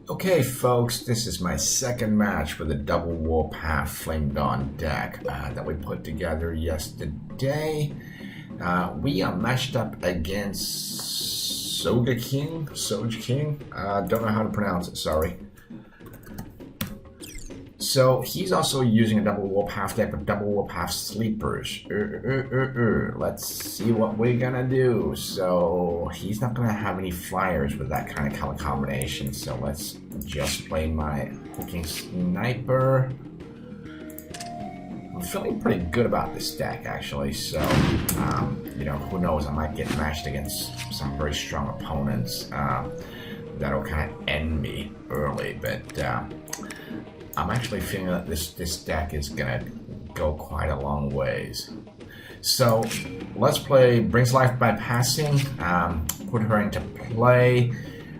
Okay, folks, this is my second match with the double Warpath Flamedawn deck that we put together yesterday. We are matched up against Soga King. Don't know how to pronounce it, sorry. So he's also using a double Warpath deck with double Warpath sleepers. Let's see what we're gonna do. So he's not gonna have any flyers with that kind of color combination. So let's just play my hooking sniper. I'm feeling pretty good about this deck actually. So you know, who knows? I might get matched against some very strong opponents that'll kind of end me early, but. I'm actually feeling that this deck is gonna go quite a long ways. So let's play Brings Life by Passing, put her into play.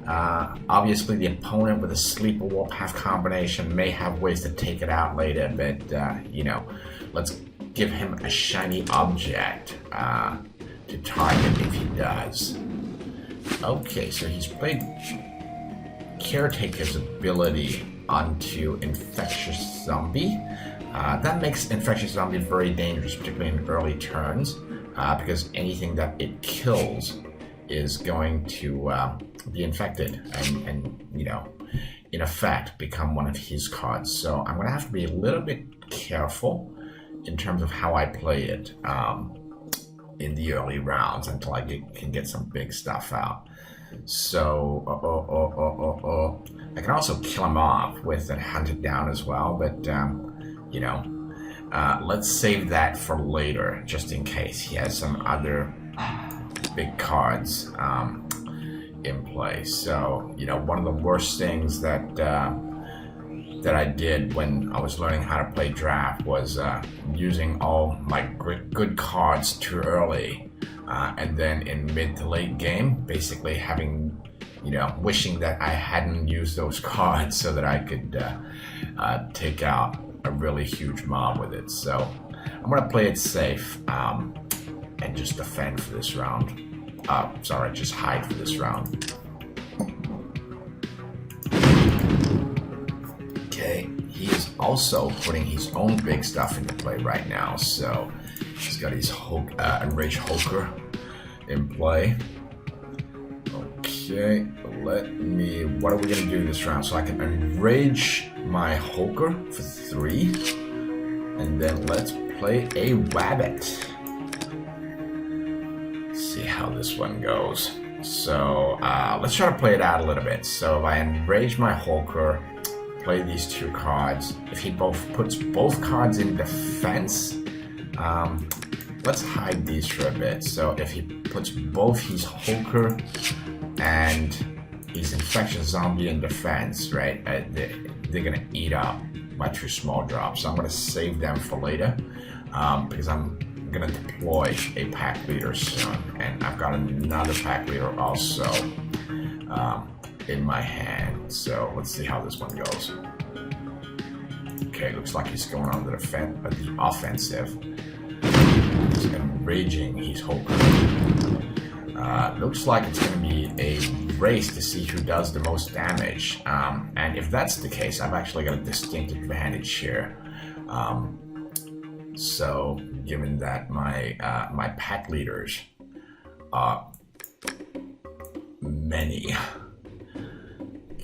Obviously the opponent with a Sleeper Warpath combination may have ways to take it out later, but you know, let's give him a shiny object to target if he does. Okay, so he's played Caretaker's ability onto Infectious Zombie. That makes Infectious Zombie very dangerous, particularly in early turns, because anything that it kills is going to be infected and you know, in effect, become one of his cards. So I'm going to have to be a little bit careful in terms of how I play it in the early rounds until I can get some big stuff out. So, I can also kill him off with and hunt it down as well, but, you know, let's save that for later, just in case he has some other big cards in play. So, you know, one of the worst things that I did when I was learning how to play draft was using all my good cards too early. And then in mid to late game, basically having, you know, wishing that I hadn't used those cards so that I could take out a really huge mob with it. So I'm going to play it safe and just defend for this round. Sorry, just hide for this round. Okay, he is also putting his own big stuff into play right now. So he's got his Enraged Hulker in play. Okay, what are we gonna do this round? So I can enrage my Hulker for 3, and then let's play a Wabbit. See how this one goes. So let's try to play it out a little bit. So if I enrage my Hulker, play these 2 cards. If he puts both cards in defense, let's hide these for a bit. So if he puts both his Hulker and his Infectious Zombie in defense, right, they're gonna eat up my 2 small drops. So I'm gonna save them for later because I'm gonna deploy a pack leader soon, and I've got another pack leader also in my hand. So let's see how this one goes. Okay, looks like he's going on the offensive. He's enraging his Hulker. Looks like it's going to be a race to see who does the most damage. And if that's the case, I've actually got a distinct advantage here. So, given that my pack leaders are many.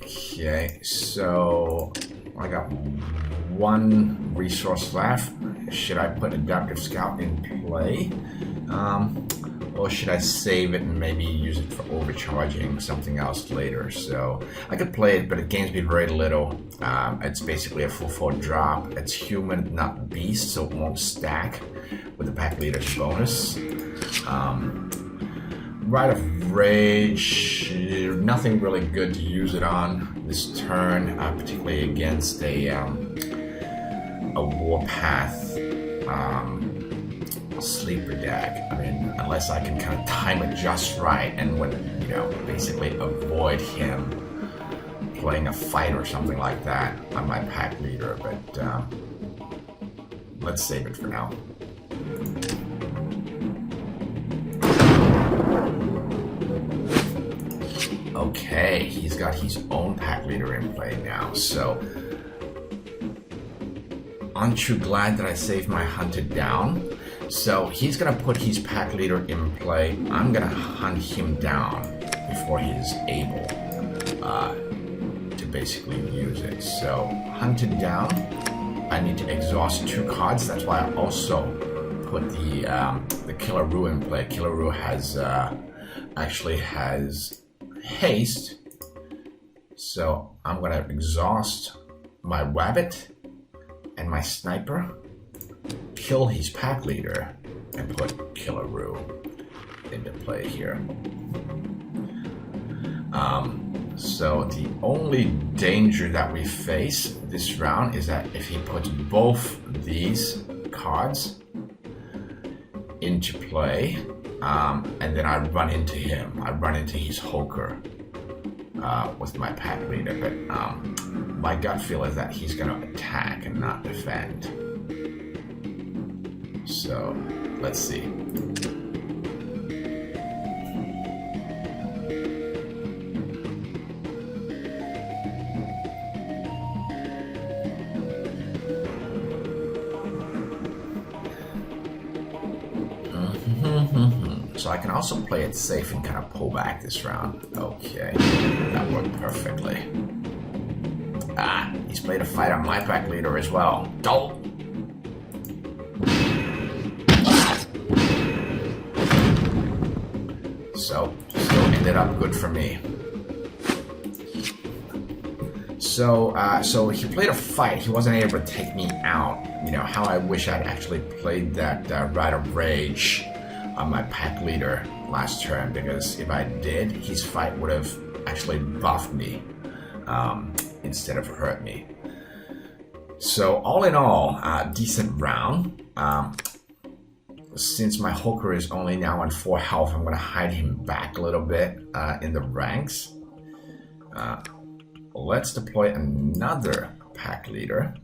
Okay, so I got 1 resource left. Should I put Adaptive Scout in play? Or should I save it and maybe use it for overcharging something else later? So I could play it, but it gains me very little. It's basically a full 4 drop. It's human, not beast, so it won't stack with the pack leader's bonus. Rite of Rage, nothing really good to use it on this turn, particularly against a Warpath sleeper deck. I mean, unless I can kind of time it just right and when, you know, basically avoid him playing a fight or something like that on my pack leader, but let's save it for now. Okay. Okay, he's got his own pack leader in play now, so aren't you glad that I saved my hunted down? So he's gonna put his pack leader in play. I'm gonna hunt him down before he's able to basically use it. So hunted down, I need to exhaust 2 cards. That's why I also put the Killer Roo in play. Killer Roo has actually has haste, so I'm gonna exhaust my Wabbit and my Sniper, kill his pack leader, and put Killer Roo into play here. So the only danger that we face this round is that if he puts both these cards into play, and then I run into him. I run into his Hoker with my pack leader, but my gut feel is that he's going to attack and not defend. So, let's see. So I can also play it safe and kind of pull back this round. Okay, that worked perfectly. Ah, he's played a fight on my pack leader as well. Dolt! So, still ended up good for me. So he played a fight. He wasn't able to take me out. You know, how I wish I'd actually played that Rite of Rage on my pack leader last turn, because if I did, his fight would have actually buffed me instead of hurt me. So all in all, decent round. Since my Hooker is only now on 4 health, I'm going to hide him back a little bit in the ranks. Let's deploy another pack leader.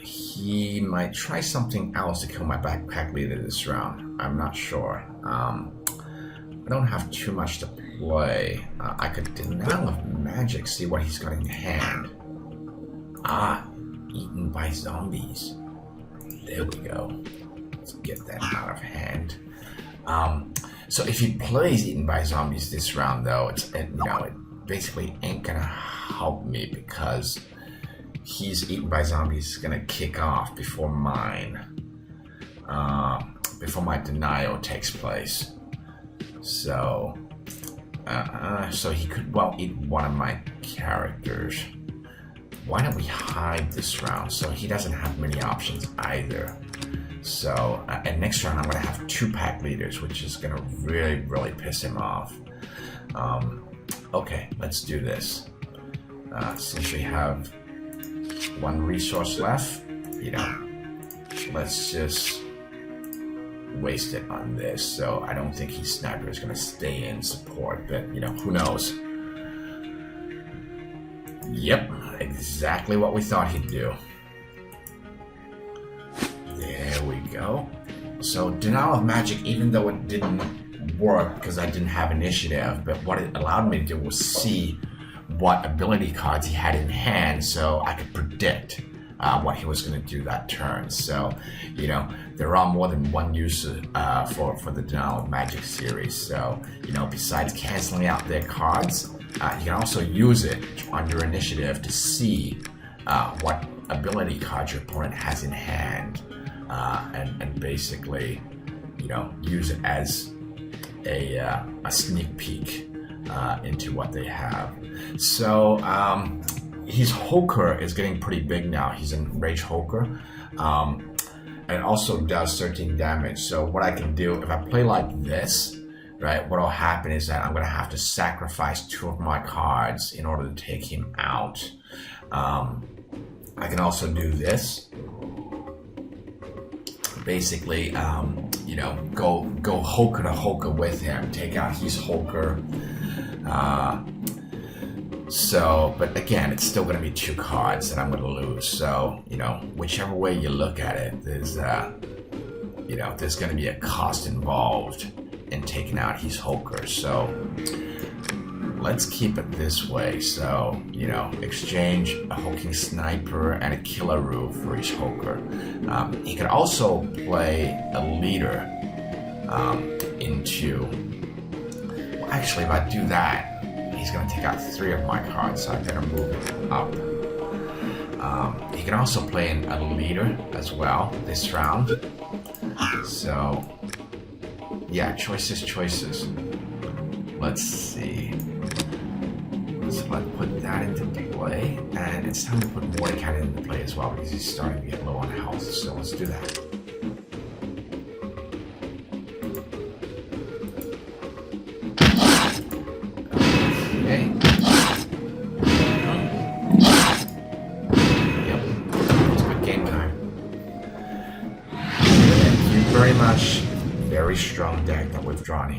He might try something else to kill my pack leader this round. I'm not sure. I don't have too much to play. I could Denial of Magic, see what he's got in hand. Ah, eaten by zombies. There we go. Let's get that out of hand. So if he plays Eaten by Zombies this round, though, it basically ain't gonna help me, because he's Eaten by Zombies is gonna kick off before mine, before my denial takes place. So, so he could well eat one of my characters. Why don't we hide this round so he doesn't have many options either? So, and next round I'm gonna have 2 pack leaders, which is gonna really piss him off. Okay, let's do this. Since we have 1 resource left, let's just waste it on this. So I don't think his Sniper is gonna stay in support, but who knows? Yep, exactly what we thought he'd do. There we go. So Denial of Magic, even though it didn't work because I didn't have initiative, but what it allowed me to do was see what ability cards he had in hand, so I could predict what he was going to do that turn. So, there are more than one use for the Denial of Magic series. So, besides canceling out their cards, you can also use it on your initiative to see what ability cards your opponent has in hand, and basically, use it as a sneak peek into what they have. So his Hoker is getting pretty big now. He's in Rage Hoker, and it also does 13 damage. So what I can do, if I play like this, right, what'll happen is that I'm gonna have to sacrifice 2 of my cards in order to take him out. I can also do this. Basically, go Hoker to Hoker with him, take out his Hoker. But again, it's still going to be 2 cards that I'm going to lose. So, whichever way you look at it, there's going to be a cost involved and taken out his Hoker. So let's keep it this way. So, you know, exchange a Hoking Sniper and a Killaroo for his Hoker. He can also play a leader into... Well, actually, if I do that, he's going to take out 3 of my cards, so I better move it up. He can also play in a leader as well this round. So, yeah, choices. Let's see. So let's put that into play, and it's time to put Mordecai into play as well because he's starting to get low on health. So let's do that. Okay. Yep, it's a good game time. Thank you very much. Very strong deck that we've drawn here.